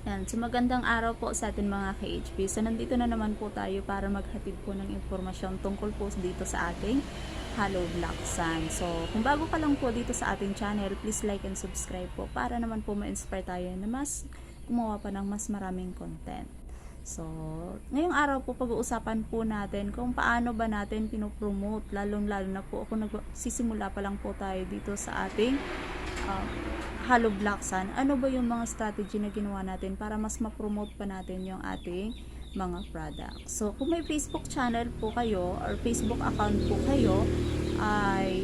Yan, so magandang araw po sa atin mga ka-HB. So nandito na naman po tayo para maghatid po ng impormasyon tungkol po dito sa ating Hollow Black Sand. So kung bago pa lang po dito sa ating channel, please like and subscribe po para naman po ma-inspire tayo na mas gumawa pa ng mas maraming content. So, ngayong araw po pag-uusapan po natin kung paano ba natin pinopromote, lalong-lalo na po kung nagsisimula pa lang po tayo dito sa ating Hollow Black Sand. Ano ba yung mga strategy na ginawa natin para mas ma-promote pa natin yung ating mga products. So, kung may Facebook channel po kayo or Facebook account po kayo, ay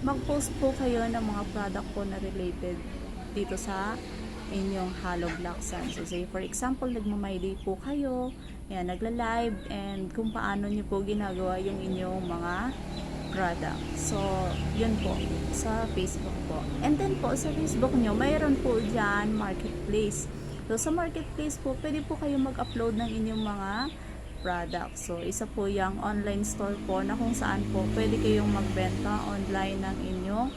mag-post po kayo ng mga product po na related dito sa inyong Hollow Black Sand. So say for example, nagma-my day po kayo, yan, nagla-live, and kung paano nyo po ginagawa yung inyong mga product. So, yun po, sa Facebook po. And then po, sa Facebook nyo, mayroon po dyan marketplace. So, sa marketplace po, pwede po kayo mag-upload ng inyong mga products. So, isa po yung online store po na kung saan po pwede kayong magbenta online ng inyong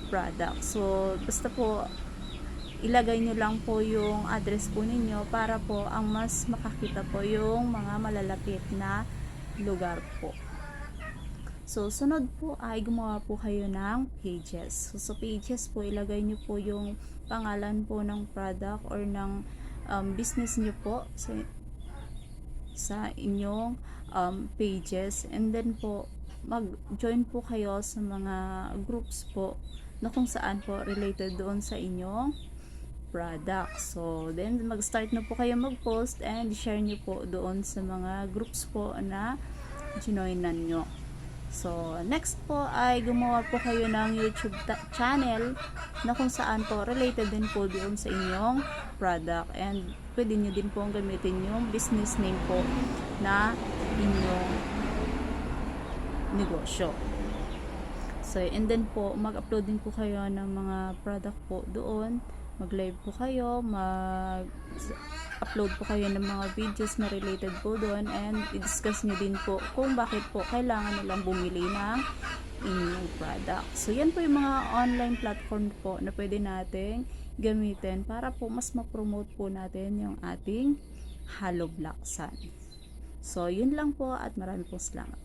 product. So, basta po ilagay nyo lang po yung address po ninyo para po ang mas makakita po yung mga malalapit na lugar po. So, sunod po ay gumawa po kayo ng pages. So, sa pages po, ilagay nyo po yung pangalan po ng product or ng business nyo po sa inyong pages. And then po, mag-join po kayo sa mga groups po na kung saan po related doon sa inyong product. So, then mag-start na po kayo mag-post and share nyo po doon sa mga groups po na ginoinan nyo. So, next po ay gumawa po kayo ng YouTube channel na kung saan po related din po doon sa inyong product, and pwede nyo din po gamitin yung business name po na inyong negosyo. So, and then po, mag-upload din po kayo ng mga product po doon. Mag-live po kayo, mag-upload po kayo ng mga videos na related po doon, and i-discuss nyo din po kung bakit po kailangan nilang bumili ng inyong product. So, yan po yung mga online platform po na pwede nating gamitin para po mas ma-promote po natin yung ating Hollow Black Sand. So, yun lang po at maraming po salamat.